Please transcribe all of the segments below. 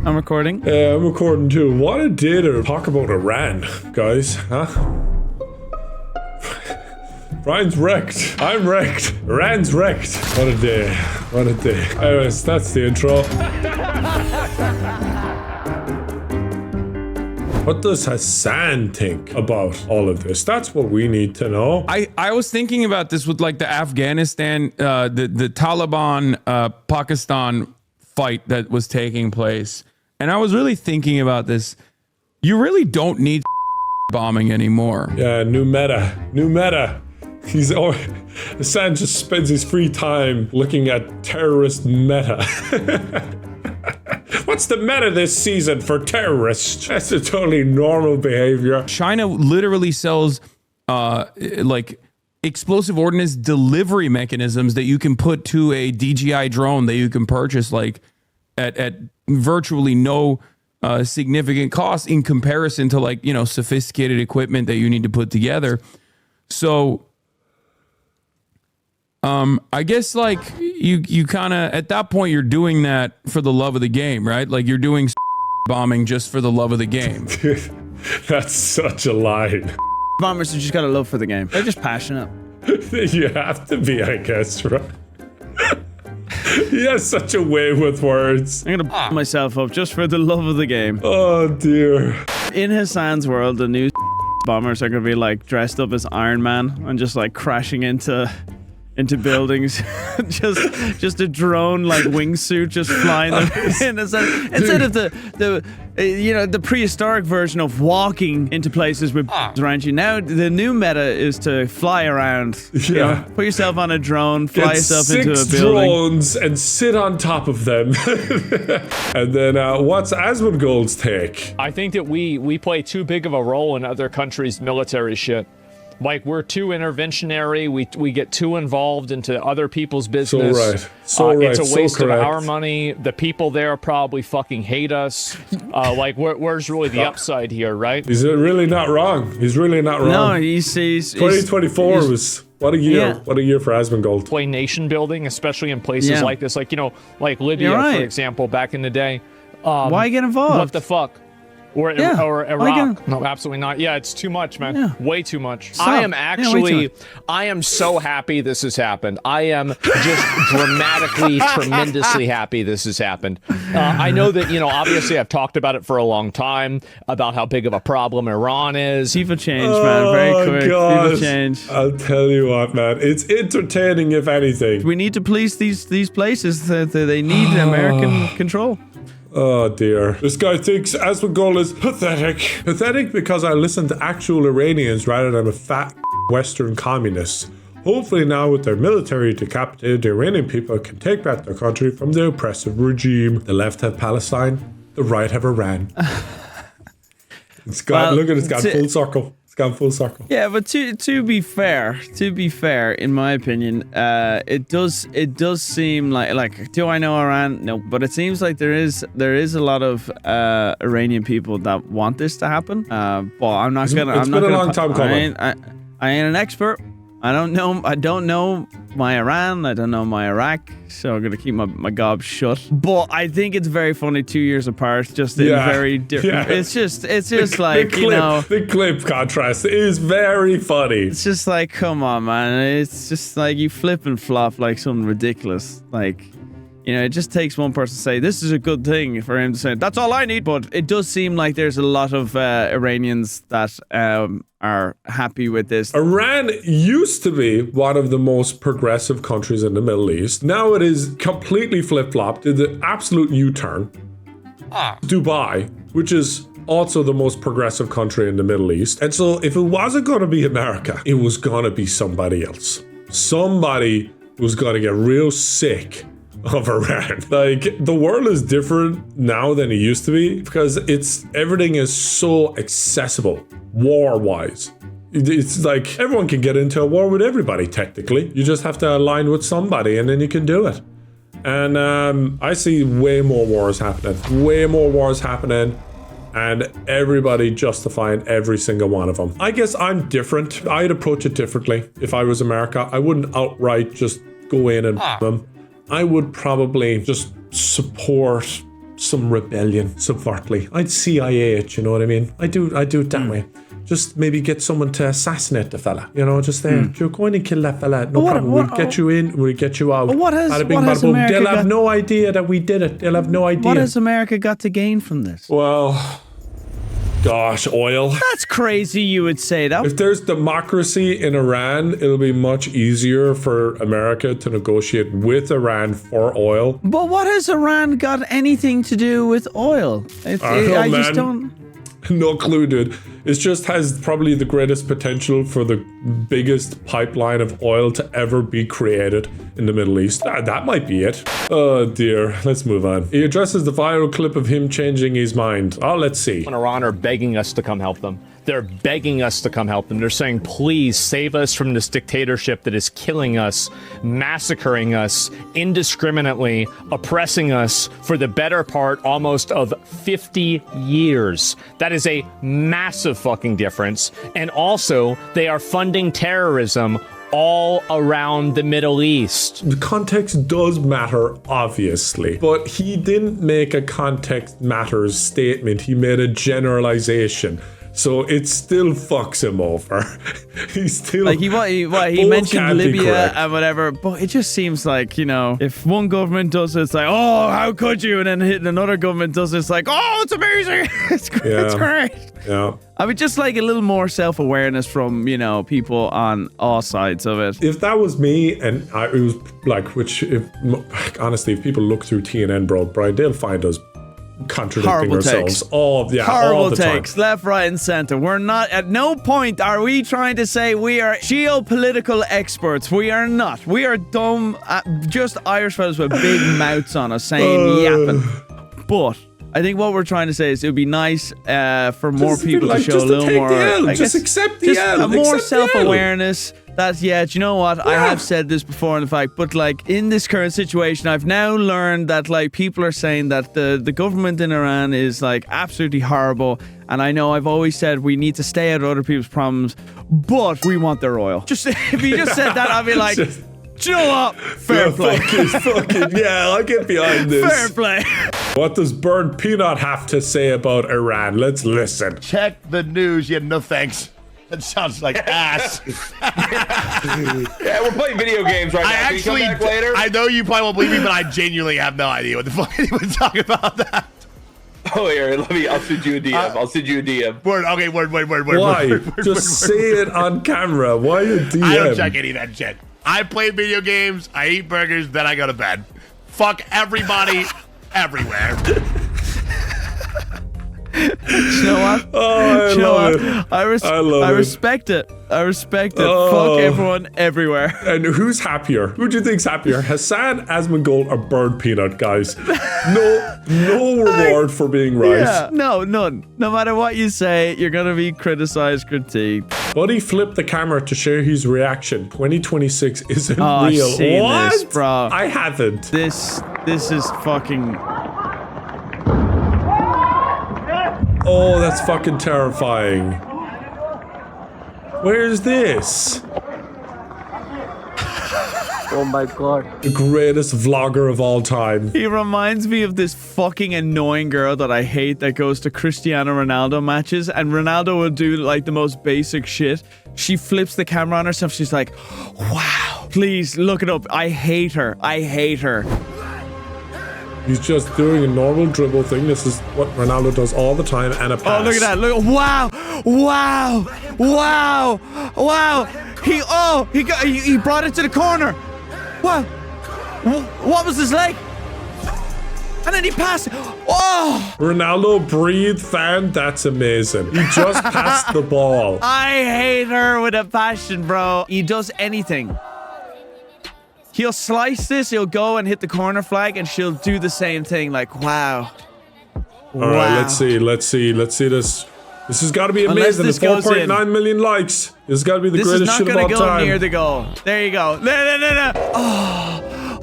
I'm recording. I'm recording too. What a day to talk about Iran, guys, huh? Brian's wrecked. I'm wrecked. Iran's wrecked. What a day. What a day. Anyways, that's the intro. What does Hassan think about all of this? That's what we need to know. I was thinking about this with like the Afghanistan, the Taliban, Pakistan fight that was taking place. And I was really thinking about this. You really don't need bombing anymore. Yeah, new meta. New meta. Hassan just spends his free time looking at terrorist meta. What's the meta this season for terrorists? That's a totally normal behavior. China literally sells like explosive ordnance delivery mechanisms that you can put to a DJI drone that you can purchase like at virtually no significant cost in comparison to like, you know, sophisticated equipment that you need to put together. So I guess like you kind of at that point you're doing that for the love of the game, right? Like you're doing bombing just for the love of the game. Dude, that's such a line. Bombers have just got a love for the game. They're just passionate. You have to be, I guess, right? He has such a way with words. I'm gonna bomb myself up just for the love of the game. Oh dear. In Hassan's world, the new bombers are gonna be like dressed up as Iron Man and just like crashing into buildings. just a drone like wingsuit just flying them in. Instead of the prehistoric version of walking into places with around you. Now the new meta is to fly around. Yeah. You know, put yourself on a drone, fly Get yourself 6 into a building. drones and sit on top of them. And then what's Asmongold's take? I think that we play too big of a role in other countries' military shit. Like, we're too interventionary, we get too involved into other people's business. So right. It's a waste of correct. our money. The people there probably fucking hate us. Like, where's really the upside here, right? He's really not wrong. He's really not wrong. No, he's 2024 was... What a year. Yeah. What a year for Asmongold. Play nation building, especially in places like this. Like, you know, like Libya, for example, back in the day. Why get involved? What the fuck? Or Iraq. No, absolutely not. Yeah, it's too much, man. Yeah. Way too much. Stop. I am actually, I am so happy this has happened. I am just dramatically, tremendously happy this has happened. I know that, you know, obviously I've talked about it for a long time, about how big of a problem Iran is. FIFA change, man. Very quick. Gosh. FIFA change. I'll tell you what, man. It's entertaining, if anything. We need to police these places. They need American control. Oh dear. This guy thinks Asmongold is pathetic. Pathetic because I listen to actual Iranians rather than a fat Western communist. Hopefully now with their military decapitated, the Iranian people can take back their country from the oppressive regime. The left have Palestine, the right have Iran. It's gone, look at it, it's gone full circle. Gone full circle. Yeah, but to be fair, in my opinion, it does seem like do I know Iran? No, but it seems like there is a lot of Iranian people that want this to happen. But I'm not gonna. It's been a long time coming. I ain't an expert. I don't know my Iran. I don't know my Iraq. So I'm gonna keep my gob shut. But I think it's very funny 2 years apart, just in very different. Yeah. It's just like you know. The clip contrast is very funny. It's just like, come on, man. It's just like you flip and flop like something ridiculous. Like, you know, it just takes one person to say this is a good thing for him to say that's all I need. But it does seem like there's a lot of Iranians that are happy with this. Iran used to be one of the most progressive countries in the Middle East. Now it is completely flip-flopped, did the absolute U-turn. Dubai, which is also the most progressive country in the Middle East. And so if it wasn't going to be America, it was going to be somebody else. Somebody was going to get real sick of Iran. Like, the world is different now than it used to be because everything is so accessible war-wise. It's like everyone can get into a war with everybody technically. You just have to align with somebody and then you can do it. And I see way more wars happening. And everybody justifying every single one of them. I guess I'm different. I'd approach it differently if I was America. I wouldn't outright just go in and them. I would probably just support some rebellion subvertly. I'd CIA it, you know what I mean? I do it that way. Just maybe get someone to assassinate the fella. You know, just there. You're going to kill that fella. No problem. We'll get you in. We'll get you out. What has America They'll have got, no idea that we did it. They'll have no idea. What has America got to gain from this? Well, gosh, oil. That's crazy you would say that. If there's democracy in Iran, it'll be much easier for America to negotiate with Iran for oil. But what has Iran got anything to do with oil? I just don't... No clue, dude. It just has probably the greatest potential for the biggest pipeline of oil to ever be created in the Middle East. That might be it. Oh dear. Let's move on. He addresses the viral clip of him changing his mind. Oh, let's see. Iran are begging us to come help them. They're begging us to come help them. They're saying, please save us from this dictatorship that is killing us, massacring us indiscriminately, oppressing us for the better part almost of 50 years. That is a massive fucking difference. And also, they are funding terrorism all around the Middle East. The context does matter, obviously, but he didn't make a context matters statement. He made a generalization. So it still fucks him over. He's still like he mentioned Libya and whatever, but it just seems like, you know, if one government does it, it's like, oh, how could you? And then another government does it, it's like, oh, it's amazing. It's great. Yeah. I would just like a little more self-awareness from, you know, people on all sides of it. If that was me, and it was like, honestly, if people look through TNN, bro, they'll find us contradicting horrible ourselves. Takes. All horrible the takes, time. left, right, and center. We're not, at no point are we trying to say we are geopolitical experts. We are not. We are dumb, just Irish fellas with big mouths on us saying yapping. But I think what we're trying to say is it would be nice for more people to show a little more. Just accept the L. More self-awareness. That's, yeah, do you know what? Yeah. I have said this before in the fact, but like in this current situation, I've now learned that like people are saying that the government in Iran is like absolutely horrible. And I know I've always said we need to stay out of other people's problems, but we want their oil. Just if you just said that, I'd be like, do you know what? Fair play. Yeah, I'll get behind this. Fair play. What does Burnt Peanut have to say about Iran? Let's listen. Check the news. Yeah, no thanks. That sounds like ass. Yeah, we're playing video games right now. Can you come back later? I know you probably won't believe me, but I genuinely have no idea what the fuck anyone talking about that. Oh, here, I'll send you a DM. I'll send you a DM. Word. Why? Just say it on camera. Why a DM? I don't check any of that shit. I play video games, I eat burgers, then I go to bed. Fuck everybody, everywhere. You know what? Oh, I love it. I respect it. I respect it. Oh. Fuck everyone, everywhere. And who's happier? Who do you think's happier? Hassan, Asmongold, or Burnt Peanut, guys? No reward for being right. Yeah, no, none. No matter what you say, you're gonna be criticized, critiqued. Buddy flipped the camera to share his reaction. 2026 isn't real. I've seen what? This, bro. I haven't. This is fucking... Oh, that's fucking terrifying. Where's this? Oh my god. The greatest vlogger of all time. He reminds me of this fucking annoying girl that I hate that goes to Cristiano Ronaldo matches, and Ronaldo will do like the most basic shit. She flips the camera on herself. She's like, wow, please look it up. I hate her. I hate her. He's just doing a normal dribble thing. This is what Ronaldo does all the time, and a pass. Oh, look at that. Look. Wow. Wow. Wow. Wow. He brought it to the corner. Wow. What was his leg? And then he passed it. Oh. Ronaldo breathe fan. That's amazing. He just passed the ball. I hate her with a passion, bro. He does anything. He'll slice this, he'll go and hit the corner flag, and she'll do the same thing. Like, wow. All right, let's see this. This has got to be amazing. It's 4.9 million likes. This has got to be the greatest shit of all time. This is not going to go near the goal. There you go. No.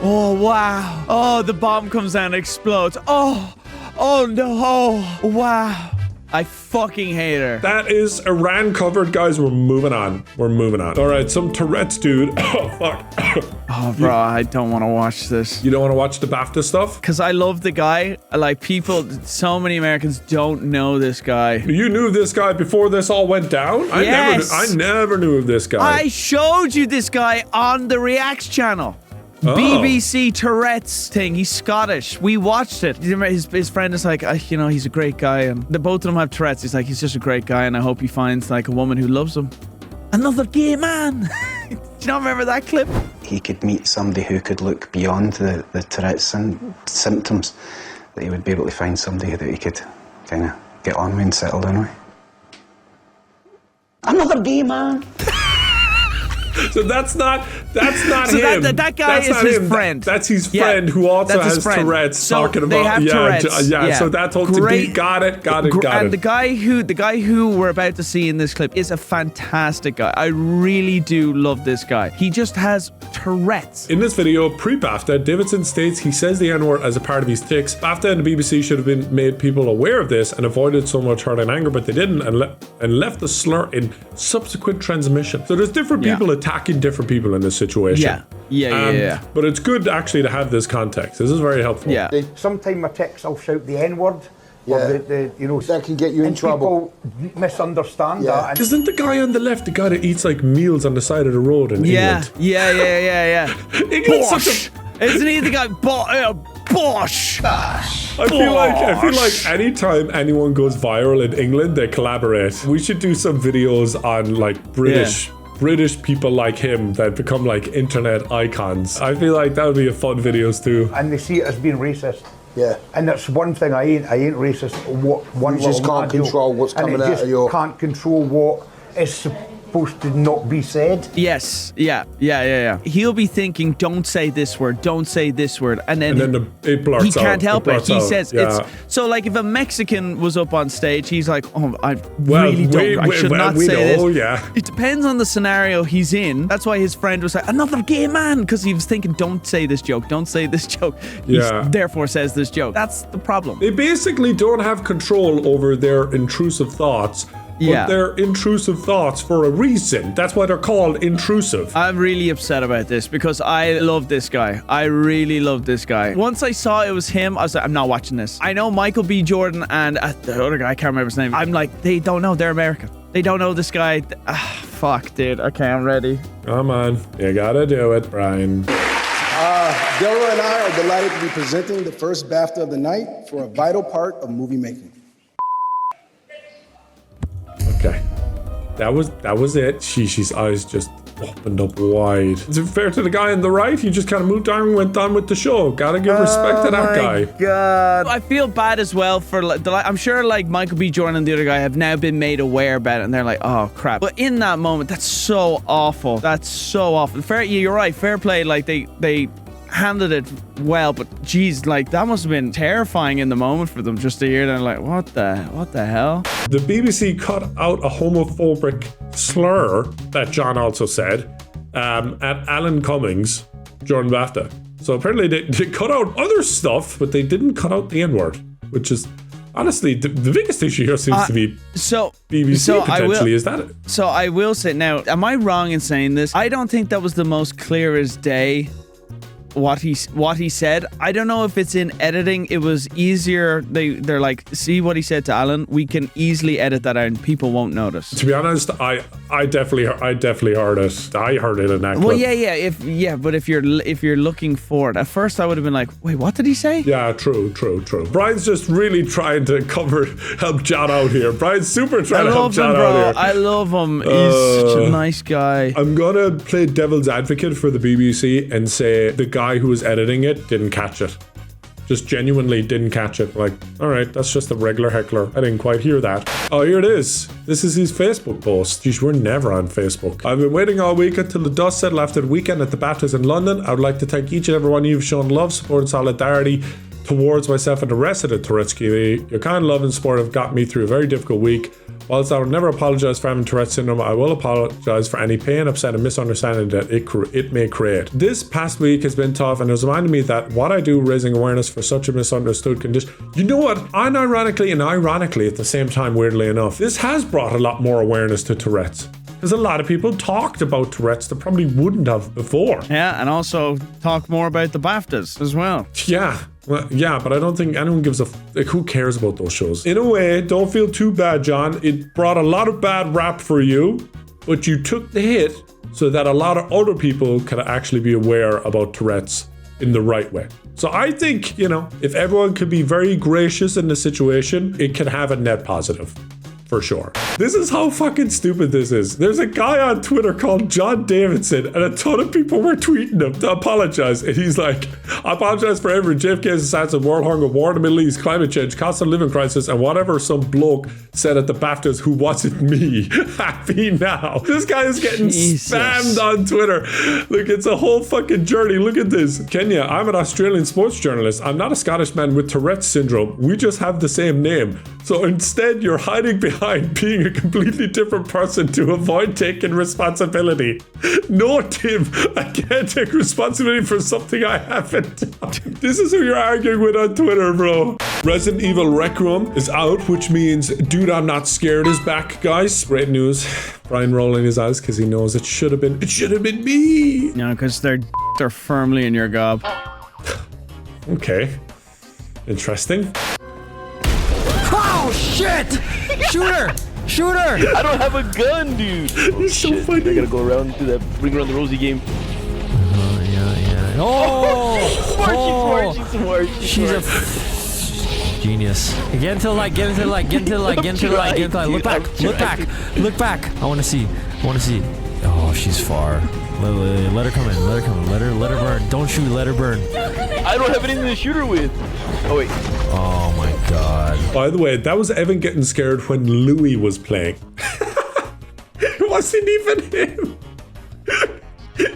Oh, wow. Oh, the bomb comes down and explodes. Oh no. Oh, wow. I fucking hate her. That is Iran covered, guys. We're moving on. We're moving on. All right, some Tourette's dude. Oh, fuck. Oh, bro, I don't want to watch this. You don't want to watch the BAFTA stuff? Because I love the guy. Like, people, so many Americans don't know this guy. You knew this guy before this all went down? Yes. I never knew of this guy. I showed you this guy on the Reacts channel. BBC Tourette's thing. He's Scottish. We watched it. His friend is like, you know, he's a great guy. And the both of them have Tourette's. He's like, he's just a great guy. And I hope he finds like a woman who loves him. Another gay man. Do you not remember that clip? He could meet somebody who could look beyond the Tourette's symptoms, that he would be able to find somebody that he could kind of get on with and settle down with. Another gay man. So that's not So him. that guy That's is not his him. friend. That's his Yeah, friend who also that's his has friend. Tourette's. So talking they about have Tourette's. yeah. So that's all Great. got it. And the guy who we're about to see in this clip is a fantastic guy. I really do love this guy. He just has Tourette's. In this video, pre-BAFTA, Davidson states he says the N-word as a part of his tics. BAFTA and the BBC should have been made people aware of this and avoided so much hurt and anger, but they didn't, and left the slur in subsequent transmission. So there's different people attacking different people in this situation. Yeah. But it's good actually to have this context. This is very helpful. Yeah. Sometimes my text, I'll shout the N-word. Yeah. Or you know, that can get you in and trouble. People misunderstand Yeah. that. And Isn't the guy on the left the guy that eats like meals on the side of the road in England? Yeah. England's such Bosh. Isn't he the guy? Bosh. I feel like anytime anyone goes viral in England, they collaborate. We should do some videos on like British people like him that become like internet icons. I feel like that would be a fun videos too. and they see it as being racist. Yeah. And that's one thing I ain't racist. One You just little can't mad control joke. what's And coming it out just of your- can't control what is supposed to not be said. Yes. Yeah. He'll be thinking, don't say this word, don't say this word. And then it blurts he out. can't help it. blurts He out. says Yeah. it's so like if a Mexican was up on stage, he's like, oh, I Well, really don't. I should not we say know, this. yeah. It depends on the scenario he's in. That's why his friend was like, another gay man, because he was thinking, don't say this joke, don't say this joke. He Yeah. therefore says this joke. That's the problem. They basically don't have control over their intrusive thoughts. Yeah. But they're intrusive thoughts for a reason. That's why they're called intrusive. I'm really upset about this because I love this guy. I really love this guy. Once I saw it was him, I was like, I'm not watching this. I know Michael B. Jordan and the other guy, I can't remember his name. I'm like, they don't know. They're American. They don't know this guy. Fuck, dude. Okay, I'm ready. Come on. You gotta do it, Brian. Deborah and I are delighted to be presenting the first BAFTA of the night for a vital part of movie making. Okay. That was it. She's eyes just opened up wide. Is it fair to the guy on the right? He just kind of moved on and went on with the show. Gotta give respect to that guy. God. I feel bad as well for I'm sure like Michael B. Jordan and the other guy have now been made aware about it and they're like, oh crap. But in that moment, that's so awful. That's so awful. You're right. Fair play. Like they handled it well, but geez, like that must have been terrifying in the moment for them just to hear that. Like, what the hell? The BBC cut out a homophobic slur that John also said at Alan Cummings during BAFTA. So apparently they cut out other stuff, but they didn't cut out the N-word, which is honestly the biggest issue here seems to be BBC potentially. Is that it? So I will say now, am I wrong in saying this? I don't think that was the most clear as day what he said. I don't know if it's in editing. It was easier. They're like, see what he said to Alan. We can easily edit that out and people won't notice. To be honest, I definitely heard it. I heard it in that clip. Well, yeah. But if you're looking for it, at first I would have been like, wait, what did he say? Yeah, true. Brian's just really trying to help John out here. Brian's super trying to help John out here. I love him. He's such a nice guy. I'm gonna play devil's advocate for the BBC and say the guy who was editing it didn't catch it. Just genuinely didn't catch it. Like, all right, that's just a regular heckler. I didn't quite hear that. Oh, here it is. This is his Facebook post. Geez, we're never on Facebook. I've been waiting all week until the dust settled after the weekend at the BAFTAs in London. I would like to thank each and every one of you for showing love, support, and solidarity towards myself and the rest of the Tourette's community. Your kind love and support have got me through a very difficult week. Whilst I will never apologize for having Tourette's syndrome, I will apologize for any pain, upset, and misunderstanding that it may create. This past week has been tough, and it has reminded me that what I do raising awareness for such a misunderstood condition. You know what? Unironically and ironically at the same time, weirdly enough, this has brought a lot more awareness to Tourette's. Because a lot of people talked about Tourette's that probably wouldn't have before. Yeah, and also talk more about the BAFTAs as well. Yeah. Well, yeah, but I don't think anyone gives a who cares about those shows. In a way, don't feel too bad, John. It brought a lot of bad rap for you, but you took the hit so that a lot of other people could actually be aware about Tourette's in the right way. So I think, if everyone could be very gracious in the situation, it can have a net positive. For sure. This is how fucking stupid this is. There's a guy on Twitter called John Davidson, and a ton of people were tweeting him to apologize. And he's like, I apologize for every JFK's assassin, world hunger, war in the Middle East, climate change, cost of living crisis, and whatever some bloke said at the BAFTAs who wasn't me. Happy now. This guy is getting spammed on Twitter. Look, it's a whole fucking journey. Look at this. Kenya, I'm an Australian sports journalist. I'm not a Scottish man with Tourette's syndrome. We just have the same name. So instead, you're hiding behind being a completely different person to avoid taking responsibility. No, Tim, I can't take responsibility for something I haven't done. This is who you're arguing with on Twitter, bro. Resident Evil Requiem is out, which means Dude I'm Not Scared is back, guys. Great news. Brian rolling his eyes because he knows it should have been me. No, because they're firmly in your gob. Okay. Interesting. Oh shit! Shooter! Shooter! I don't have a gun, dude. He's so funny. I gotta go around to that bring around the Rosie game. Yeah. She's a genius. Get into the light, get into the light, get into the light, get into the light, get into the light. Look back. I wanna see. Oh, she's far. Let her come in. Let her burn. Don't shoot, let her burn. I don't have anything to shoot her with. Oh wait. Oh my god. By the way, that was Evan getting scared when Louis was playing. It wasn't even him.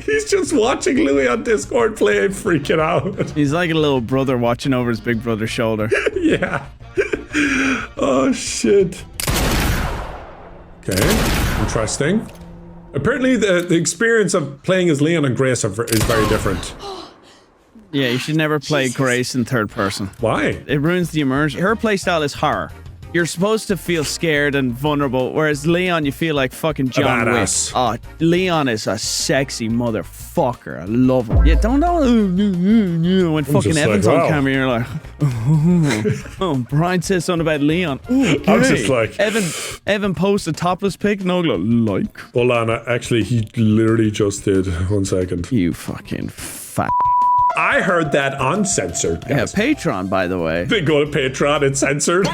He's just watching Louis on Discord play and freaking out. He's like a little brother watching over his big brother's shoulder. Yeah. Oh shit. Okay. Interesting. Apparently the experience of playing as Leon and Grace is very different. Yeah, you should never play Grace in third person. Why? It ruins the immersion. Her playstyle is horror. You're supposed to feel scared and vulnerable, whereas Leon, you feel like fucking John Wick. Oh, Leon is a sexy motherfucker. I love him. Yeah, don't when fucking Evan's on camera, you're like, oh, Brian says something about Leon. Okay. I'm just like, Evan posts a topless pic. No, like. Hold on, actually, he literally just did. 1 second. You fucking fat. I heard that uncensored. Guys. Yeah, Patreon, by the way. They go to Patreon, it's censored.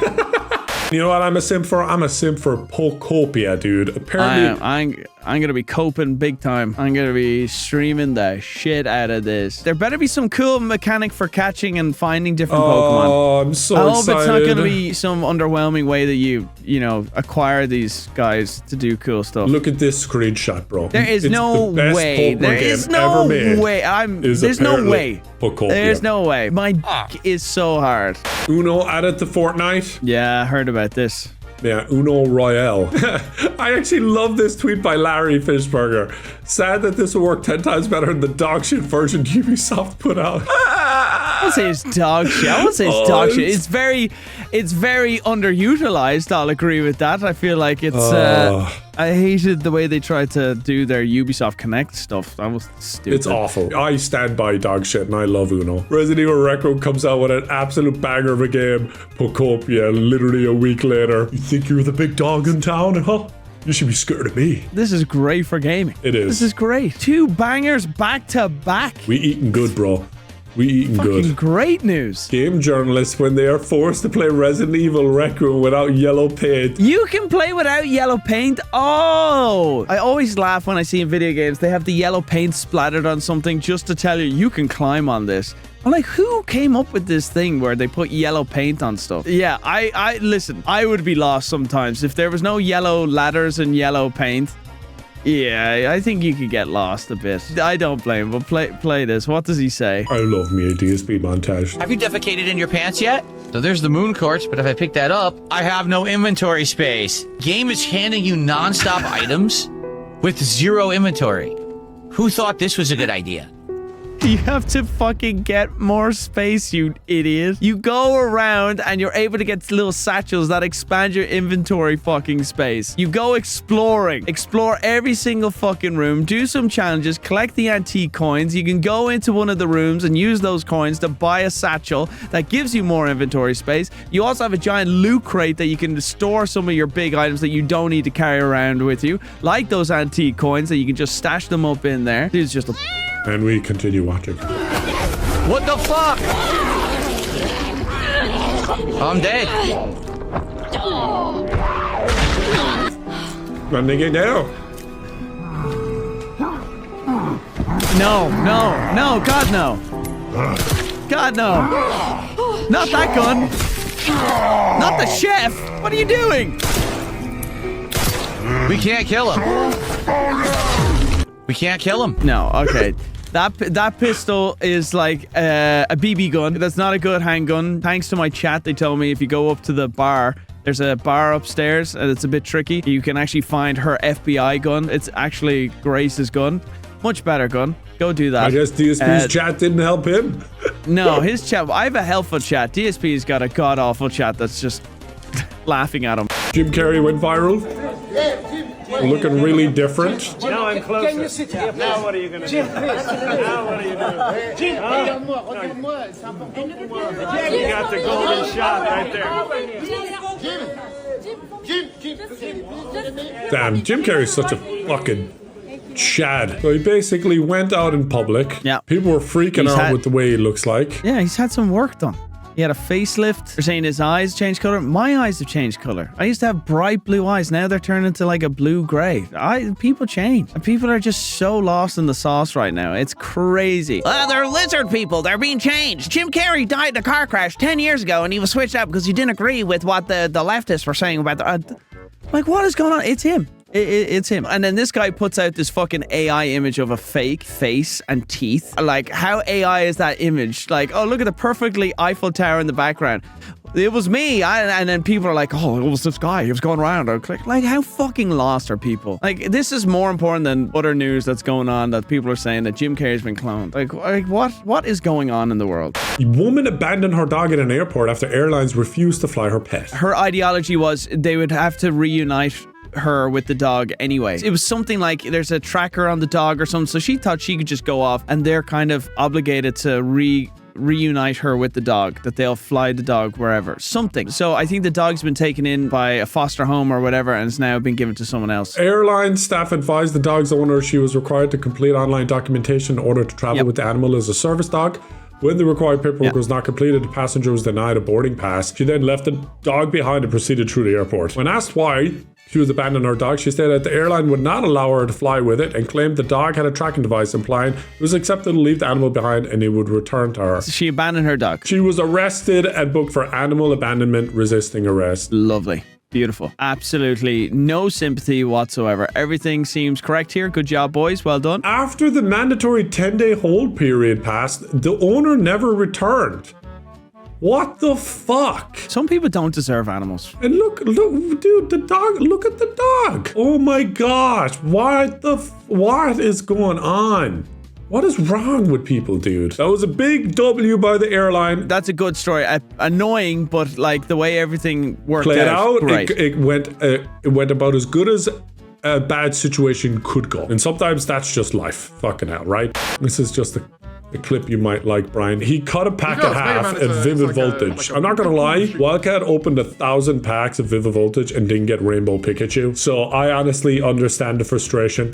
You know what I'm a simp for? I'm a simp for Pokopia, dude. Apparently, I'm gonna be coping big time. I'm gonna be streaming the shit out of this. There better be some cool mechanic for catching and finding different Pokemon. Oh, I'm so excited. I hope it's not gonna be some underwhelming way that you acquire these guys to do cool stuff. Look at this screenshot, bro. There is no way. There is no way. There's no way. Pokopia. There's no way. My is so hard. Uno added to Fortnite. Yeah, I heard about this. Yeah, Uno Royale. I actually love this tweet by Larry Fishburger. Sad that this will work 10 times better than the dog shit version Ubisoft put out. I won't say it's dog shit. I won't say it's dog shit. It's very underutilized. I'll agree with that. I feel like it's. I hated the way they tried to do their Ubisoft Connect stuff. That was stupid. It's awful. I stand by dog shit and I love Uno. Resident Evil Requiem comes out with an absolute banger of a game. Pokopia, literally a week later. You think you're the big dog in town, huh? You should be scared of me. This is great for gaming. It is. This is great. 2 bangers back to back. We eating good, bro. We eating good. Fucking great news. Game journalists, when they are forced to play Resident Evil Requiem without yellow paint. You can play without yellow paint? Oh! I always laugh when I see in video games they have the yellow paint splattered on something just to tell you can climb on this. I'm like, who came up with this thing where they put yellow paint on stuff? Yeah, I listen, I would be lost sometimes. If there was no yellow ladders and yellow paint, Yeah, I think you could get lost a bit. I don't blame him, but play this. What does he say? I love me a DSP montage. Have you defecated in your pants yet? So there's the moon quartz, but if I pick that up, I have no inventory space. Game is handing you non-stop items with 0 inventory. Who thought this was a good idea? You have to fucking get more space, you idiot. You go around and you're able to get little satchels that expand your inventory fucking space. You go exploring. Explore every single fucking room. Do some challenges. Collect the antique coins. You can go into one of the rooms and use those coins to buy a satchel that gives you more inventory space. You also have a giant loot crate that you can store some of your big items that you don't need to carry around with you. Like those antique coins that you can just stash them up in there. Dude, it's just a... And we continue watching. What the fuck? I'm dead. Running it now. No, God, no. God, no. Not that gun. Not the chef. What are you doing? We can't kill him. We can't kill him. No, okay. That pistol is like a BB gun. That's not a good handgun. Thanks to my chat, they told me if you go up to the bar, there's a bar upstairs and it's a bit tricky. You can actually find her FBI gun. It's actually Grace's gun. Much better gun. Go do that. I guess DSP's chat didn't help him. No, his chat. I have a helpful chat. DSP's got a god-awful chat that's just laughing at him. Jim Carrey went viral. Looking really different. Now I'm closer. Can you sit here? Now what are you going to do? Now what are you doing? Jim, you got the golden shot right there. Damn, Jim Carrey's such a fucking Chad. So he basically went out in public. Yeah. People were freaking out with the way he looks like. Yeah, he's had some work done. He had a facelift. They're saying his eyes changed color. My eyes have changed color. I used to have bright blue eyes. Now they're turning into like a blue-gray. People change. And people are just so lost in the sauce right now. It's crazy. They're lizard people. They're being changed. Jim Carrey died in a car crash 10 years ago, and he was switched up because he didn't agree with what the leftists were saying about the... like, what is going on? It's him. It's him. And then this guy puts out this fucking AI image of a fake face and teeth. Like, how AI is that image? Like, oh, look at the perfectly Eiffel Tower in the background. It was me. And then people are like, oh, it was this guy. He was going around. I'll click. Like, how fucking lost are people? Like, this is more important than other news that's going on that people are saying that Jim Carrey's been cloned. Like what is going on in the world? A woman abandoned her dog at an airport after airlines refused to fly her pet. Her ideology was they would have to reunite her with the dog anyway. It was something like there's a tracker on the dog or something, so she thought she could just go off and they're kind of obligated to reunite her with the dog, that they'll fly the dog wherever. Something. So I think the dog's been taken in by a foster home or whatever and it's now been given to someone else. Airline staff advised the dog's owner she was required to complete online documentation in order to travel with the animal as a service dog. When the required paperwork was not completed, the passenger was denied a boarding pass. She then left the dog behind and proceeded through the airport. When asked why she was abandoning her dog, she said that the airline would not allow her to fly with it and claimed the dog had a tracking device, implying it was accepted to leave the animal behind and it would return to her. So she abandoned her dog. She was arrested and booked for animal abandonment resisting arrest. Lovely. Beautiful. Absolutely no sympathy whatsoever. Everything seems correct here. Good job, boys. Well done. After the mandatory 10-day hold period passed, the owner never returned. What the fuck? Some people don't deserve animals. And look, dude, the dog, look at the dog. Oh my gosh. What is going on? What is wrong with people, dude? That was a big W by the airline. That's a good story. Annoying, but like the way everything worked played out, great. It went about as good as a bad situation could go. And sometimes that's just life. Fucking hell, right? This is just a clip you might like, Brian. He cut a pack in half at Vivid Voltage. I'm not gonna lie, Wildcat opened 1,000 packs of Vivid Voltage and didn't get Rainbow Pikachu. So I honestly understand the frustration.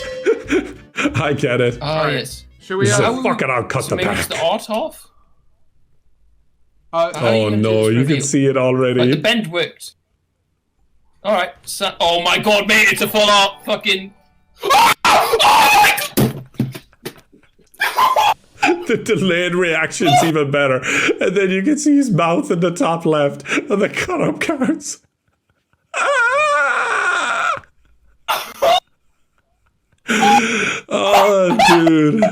I get it. Oh, yes. Should we fuck it, I'll cut the pack. The art off? Oh no, you can see it already. Like the bend worked. Alright, so, oh my god, mate, it's a full art fucking... The delayed reaction's even better. And then you can see his mouth in the top left of the cut-up cards. Oh, dude.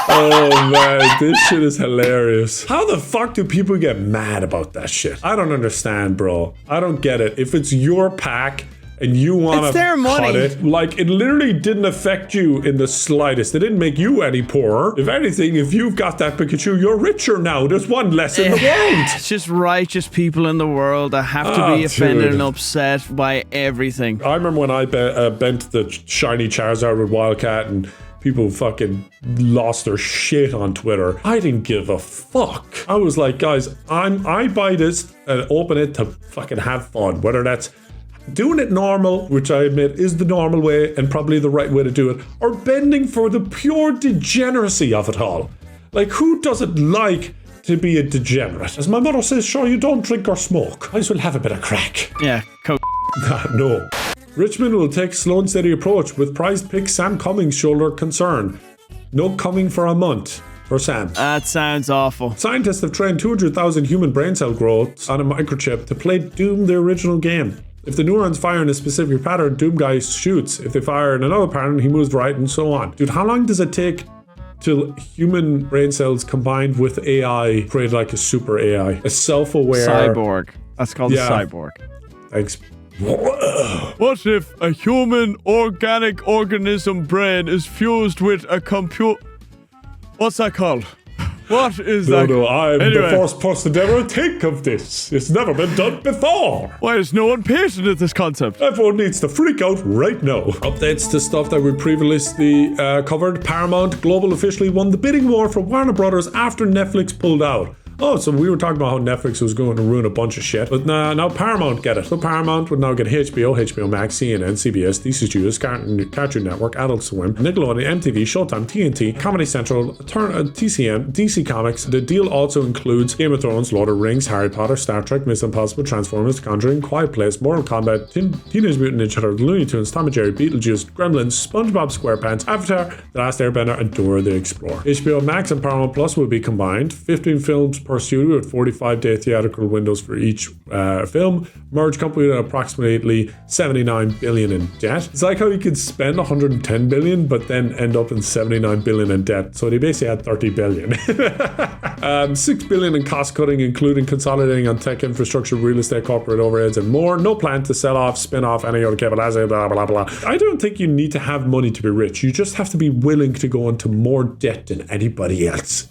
Oh man, this shit is hilarious. How the fuck do people get mad about that shit? I don't understand, bro. I don't get it. If it's your pack and you want to cut it, like, it literally didn't affect you in the slightest. It didn't make you any poorer. If anything, if you've got that Pikachu, you're richer now. There's one less in the world. It's just righteous people in the world that have to be offended and upset by everything. I remember when I bent the shiny Charizard with Wildcat and people fucking lost their shit on Twitter. I didn't give a fuck. I was like, guys, I buy this and open it to fucking have fun. Whether that's doing it normal, which I admit is the normal way and probably the right way to do it, or bending for the pure degeneracy of it all. Like, who doesn't like to be a degenerate? As my mother says, sure, you don't drink or smoke. I just will have a bit of crack. Yeah, coke. No. Richmond will take slow and steady approach with prized pick Sam Cummings' shoulder concern. No coming for a month for Sam. That sounds awful. Scientists have trained 200,000 human brain cell growths on a microchip to play Doom the original game. If the neurons fire in a specific pattern, Doom Guy shoots. If they fire in another pattern, he moves right, and so on. Dude, how long does it take till human brain cells combined with AI create like a super AI? A self-aware... Cyborg. That's called a cyborg. Thanks. What if a human organic organism brain is fused with a computer... What's that called? What is that? No, I'm the first person to ever think of this. It's never been done before. Why is no one patented this concept? Everyone needs to freak out right now. Updates to stuff that we previously covered. Paramount Global officially won the bidding war for Warner Brothers after Netflix pulled out. Oh, so we were talking about how Netflix was going to ruin a bunch of shit. But now Paramount get it. So Paramount would now get HBO, HBO Max, CNN, CBS, DC Studios, Cartoon Network, Adult Swim, Nickelodeon, MTV, Showtime, TNT, Comedy Central, TCM, DC Comics. The deal also includes Game of Thrones, Lord of the Rings, Harry Potter, Star Trek, Mission Impossible, Transformers, The Conjuring, Quiet Place, Mortal Kombat, Teenage Mutant Ninja Turtles, Looney Tunes, Tom and Jerry, Beetlejuice, Gremlins, SpongeBob SquarePants, Avatar, The Last Airbender, and Dora the Explorer. HBO Max and Paramount Plus will be combined. 15 films per studio with 45-day theatrical windows for each film. Merged company with approximately $79 billion in debt. It's like how you could spend $110 billion but then end up in $79 billion in debt. So they basically had $30 billion. $6 billion in cost cutting, including consolidating on tech infrastructure, real estate, corporate overheads, and more. No plan to sell off, spin off any other cable asset, blah, blah, blah. I don't think you need to have money to be rich. You just have to be willing to go into more debt than anybody else.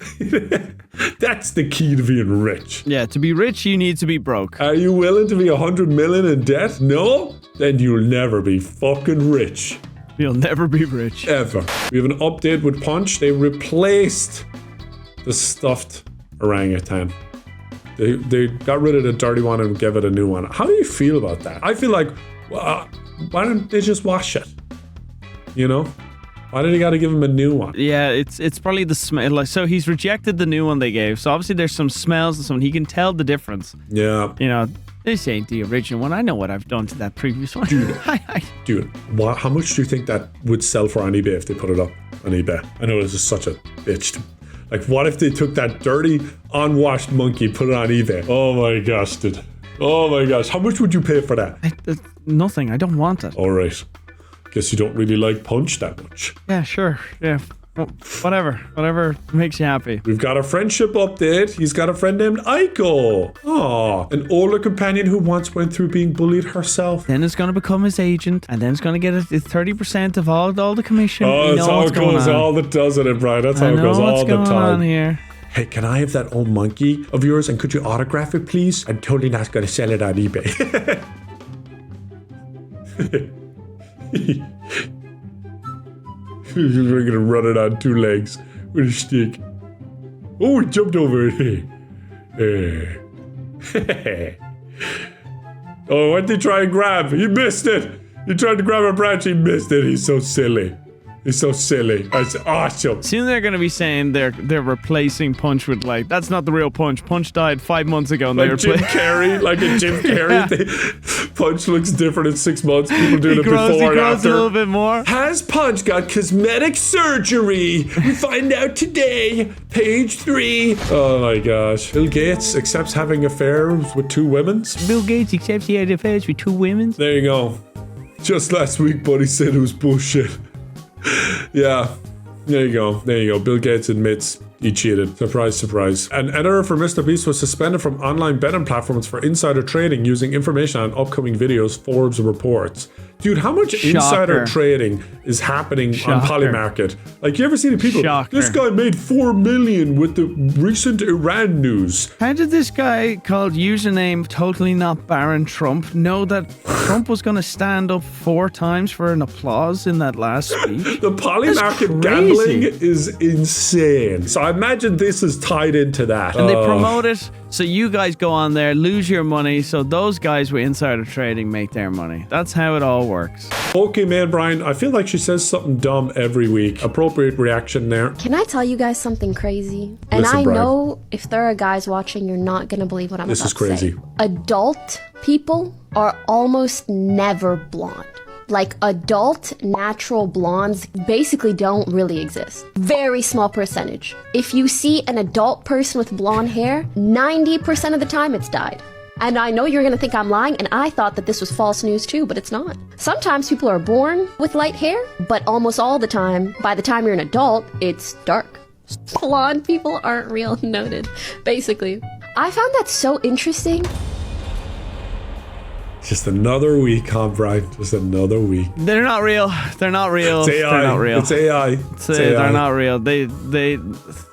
That's the key to being rich. Yeah, to be rich, you need to be broke. Are you willing to be $100 million in debt? No? Then you'll never be fucking rich. You'll never be rich. Ever. We have an update with Punch. They replaced the stuffed orangutan. They got rid of the dirty one and gave it a new one. How do you feel about that? I feel like, why don't they just wash it? You know? Why did he got to give him a new one? Yeah, it's probably the smell. Like, so he's rejected the new one they gave. So obviously there's some smells and something. He can tell the difference. Yeah. You know, this ain't the original one. I know what I've done to that previous one. Dude, how much do you think that would sell for on eBay if they put it up on eBay? I know this is such a bitch. Like, what if they took that dirty, unwashed monkey, put it on eBay? Oh my gosh, dude. Oh my gosh. How much would you pay for that? Nothing. I don't want it. All right. Guess you don't really like Punch that much. Yeah, sure. Yeah. Well, whatever makes you happy. We've got a friendship update. He's got a friend named Aiko. Aw, an older companion who once went through being bullied herself. Then it's going to become his agent, and then it's going to get 30% of all the commission. Oh, that's how it goes all the doesn't it, Brian? That's how it goes all the time. What's going on here? Hey, can I have that old monkey of yours, and could you autograph it, please? I'm totally not going to sell it on eBay. We're gonna run it on two legs with a stick. Oh, he jumped over it. Oh, what did he try and grab? He missed it. He tried to grab a branch, he missed it. He's so silly. He's so silly. That's awesome. Soon they're going to be saying they're replacing Punch with, like, that's not the real Punch. Punch died 5 months ago and like they Jim Carrey, like a Jim Carrey thing. Punch looks different in 6 months. People doing it before and after. He grows a little bit more. Has Punch got cosmetic surgery? We find out today. Page 3. Oh my gosh. Bill Gates accepts having affairs with 2 women. Bill Gates accepts he had affairs with 2 women. There you go. Just last week, Buddy said it was bullshit. Yeah. There you go. There you go. Bill Gates admits he cheated. Surprise, surprise. An editor for Mr. Beast was suspended from online betting platforms for insider trading using information on upcoming videos, Forbes reports. Dude, how much insider trading is happening on Polymarket? Like, you ever see the people? This guy made $4 million with the recent Iran news. How did this guy called username totally not Baron Trump know that Trump was going to stand up 4 times for an applause in that last speech? The Polymarket gambling is insane. So I imagine this is tied into that. And they promote it, so you guys go on there, lose your money, so those guys with insider trading make their money. That's how it all works. Okay, man, Brian, I feel like she says something dumb every week. Appropriate reaction there. Can I tell you guys something crazy? And Listen, I Brian. know if there are guys watching, you're not going to believe what I'm about to say. This is crazy. Adult people are almost never blonde. Like, adult natural blondes basically don't really exist. Very small percentage. If you see an adult person with blonde hair, 90% of the time it's dyed. And I know you're gonna think I'm lying, and I thought that this was false news too, but it's not. Sometimes people are born with light hair, but almost all the time, by the time you're an adult, it's dark. Blonde people aren't real, noted. Basically. I found that so interesting. Just another week, huh, Brian? Just another week. They're not real. They're not real. It's AI. They're not real. It's AI. It's AI. They're not real. They,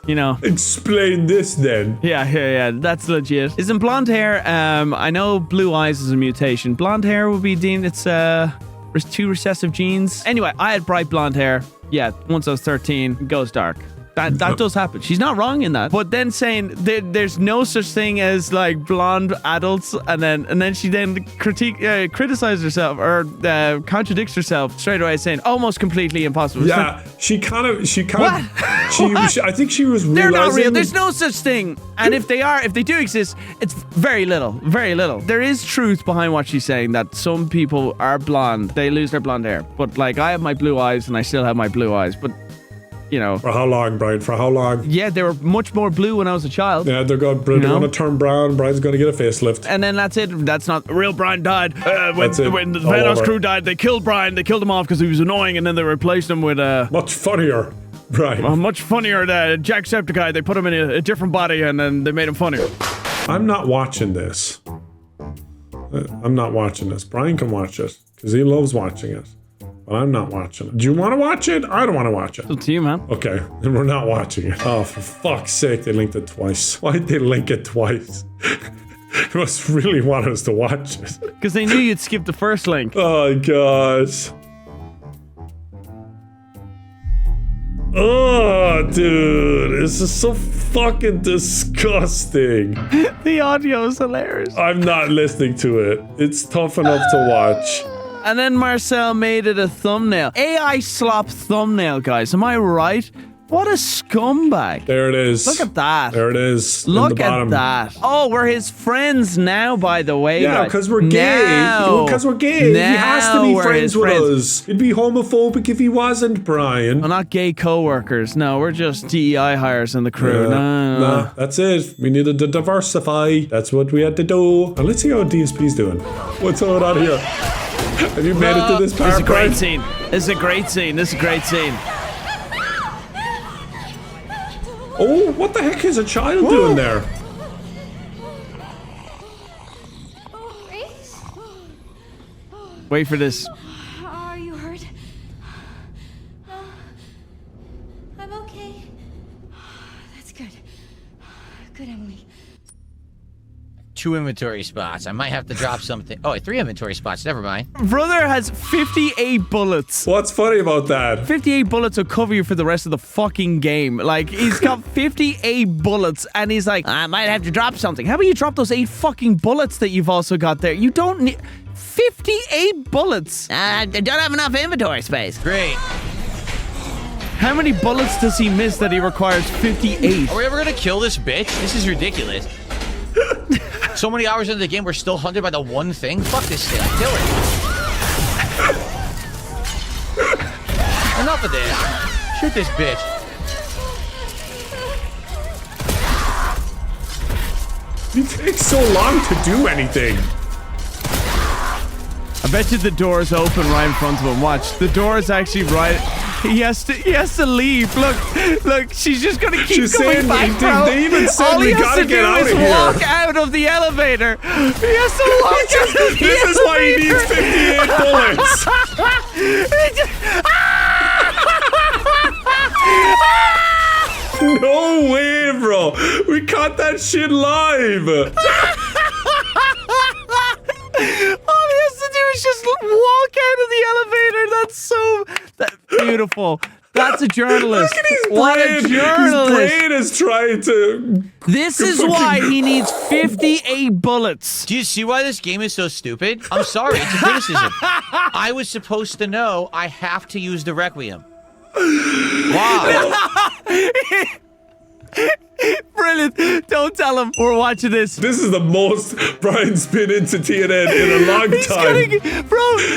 you know. Explain this then. Yeah. That's legit. Isn't blonde hair? I know blue eyes is a mutation. Blonde hair would be deemed it's 2 recessive genes. Anyway, I had bright blonde hair. Yeah, once I was 13, it goes dark. That does happen. She's not wrong in that. But then saying there's no such thing as like blonde adults, and then she then criticizes herself or contradicts herself straight away, saying almost completely impossible. Yeah, she kind of. I think she was realizing they're not real. There's no such thing. And if they do exist, it's very little. There is truth behind what she's saying, that some people are blonde. They lose their blonde hair. But like, I have my blue eyes and I still have my blue eyes. But you know. For how long, Brian? For how long? Yeah, they were much more blue when I was a child. Yeah, they're going to turn brown. Brian's going to get a facelift. And then that's it. That's not real. Brian died. When the All Vanoss over. Crew died, they killed Brian. They killed him off because he was annoying, and then they replaced him with much funnier Brian. A much funnier Jacksepticeye. They put him in a different body, and then they made him funnier. I'm not watching this. I'm not watching this. Brian can watch it because he loves watching it. But I'm not watching it. Do you want to watch it? I don't want to watch it. It's up to you, man. Okay, then we're not watching it. Oh, for fuck's sake, they linked it twice. Why'd they link it twice? They must really want us to watch it. Because they knew you'd skip the first link. Oh, gosh. Oh, dude, this is so fucking disgusting. The audio is hilarious. I'm not listening to it. It's tough enough to watch. And then Marcel made it a thumbnail. AI slop thumbnail, guys. Am I right? What a scumbag. There it is. Look at that. There it is. Look at that. Oh, we're his friends now, by the way. Yeah, because we're gay. Because we're gay. He has to be friends with us. He'd be homophobic if he wasn't, Brian. We're not gay co-workers. No, we're just DEI hires in the crew. No. That's it. We needed to diversify. That's what we had to do. Now let's see how DSP's doing. What's going on here? Have you made it to this part? This is a great scene. This is a great scene. This is a great scene. Oh, what the heck is a child doing there? Wait for this. Are you hurt? I'm okay. That's good. Good, Emily. 2 inventory spots. I might have to drop something. Oh, 3 inventory spots. Never mind. Brother has 58 bullets. What's funny about that? 58 bullets will cover you for the rest of the fucking game. Like, he's got 58 bullets, and he's like, I might have to drop something. How about you drop those 8 fucking bullets that you've also got there? You don't need 58 bullets. I don't have enough inventory space. Great. How many bullets does he miss that he requires 58? Are we ever gonna kill this bitch? This is ridiculous. So many hours into the game, we're still hunted by the one thing? Fuck this thing. Kill it. Enough of this. Shoot this bitch. It takes so long to do anything. I bet you the door's open right in front of him. Watch, the door is actually right. He has to leave. Look, she's just gonna keep going back, bro. They even said All we he has gotta to get do out is of here. walk out of the elevator. He has to walk out of the This is why he needs 58 bullets. No way, bro. We caught that shit live. All he has to do is just walk out of the elevator. That's beautiful. That's a journalist. Look at his what brain. a journalist. His brain is trying to... This is why he needs 58 bullets. Do you see why this game is so stupid? I'm sorry, it's a criticism. I was supposed to know I have to use the Requiem. Wow. Brilliant. Don't tell him we're watching this. This is the most Brian's been into TNN in a long time.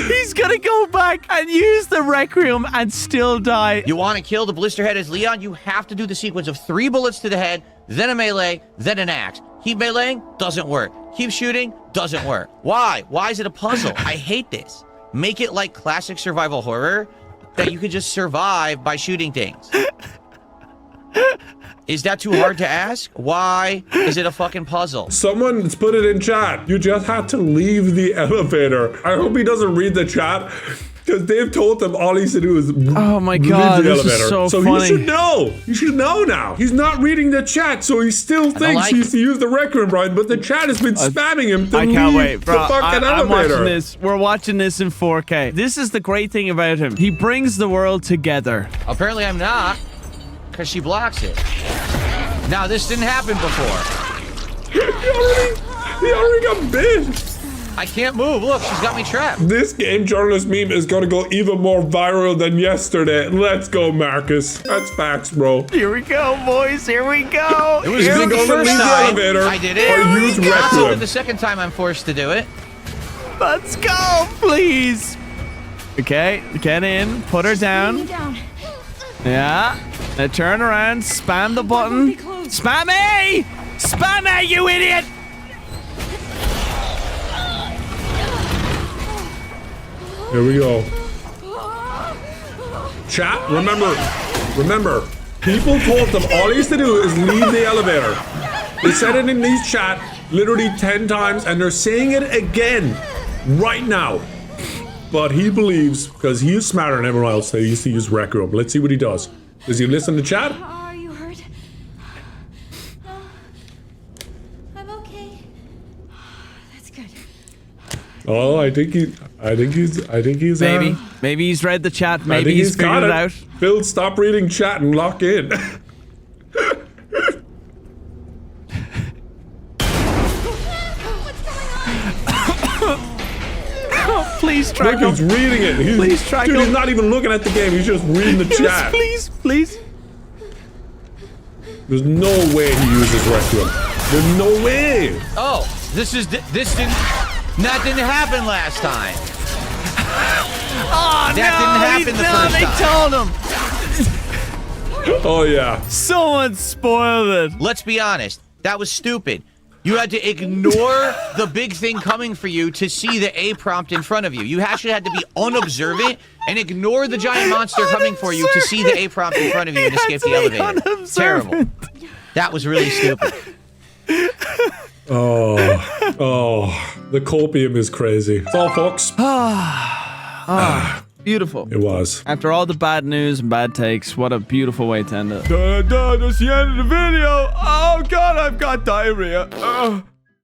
He's gonna go back and use the Requiem and still die. You want to kill the Blisterhead as Leon? You have to do the sequence of 3 bullets to the head, then a melee, then an axe. Keep meleeing, doesn't work. Keep shooting, doesn't work. Why? Why is it a puzzle? I hate this. Make it like classic survival horror that you could just survive by shooting things. Is that too hard to ask? Why is it a fucking puzzle? Someone's put it in chat. You just had to leave the elevator. I hope he doesn't read the chat, because they've told him all he has to do is oh my leave god, the this elevator. is so So funny. you should know. You should know now. He's not reading the chat, so he still thinks like he needs to use the Requiem, Brian, but the chat has been spamming him to I leave can't wait, bro. the fucking I'm elevator. watching this. We're watching this in 4K. This is the great thing about him. He brings the world together. Apparently I'm not, because she blocks it. Now, this didn't happen before. He already got bit. I can't move. Look, she's got me trapped. This game journalist meme is gonna go even more viral than yesterday. Let's go, Marcus. That's facts, bro. Here we go, boys. Here we go. It was Here good we the go. first Leave the time. elevator I did it. or use Not so Requiem. good the second time I'm forced to do it. Let's go, please. Okay, get in. Put her down. Yeah. Now turn around. Spam the button. Spam A! Spam A, you idiot! Here we go. Chat, remember, people told them all he has to do is leave the elevator. They said it in these chat literally 10 times, and they're saying it again right now. But he believes, because he is smarter than everyone else, that he used to use Requiem. Let's see what he does. Does he listen to chat? Are you hurt? I'm okay. That's good. Oh, I think he's. Maybe he's read the chat. I Maybe think he's got figured it out. Phil, stop reading chat and lock in. Please track Look, he's him. reading it. Please track dude, him. he's not even looking at the game. He's just reading the chat. Please, please. There's no way he uses Requiem. There's no way. Oh, this didn't happen last time. Oh, That didn't happen the first time. They told him. Oh, yeah. Someone spoiled it. Let's be honest. That was stupid. You had to ignore the big thing coming for you to see the A prompt in front of you. You actually had to be unobservant and ignore the giant monster coming for you to see the A prompt in front of you and escape the elevator. Terrible. That was really stupid. Oh, the copium is crazy. It's all, folks. Beautiful. It was. After all the bad news and bad takes, what a beautiful way to end it. That's the end of the video. Oh god, I've got diarrhea.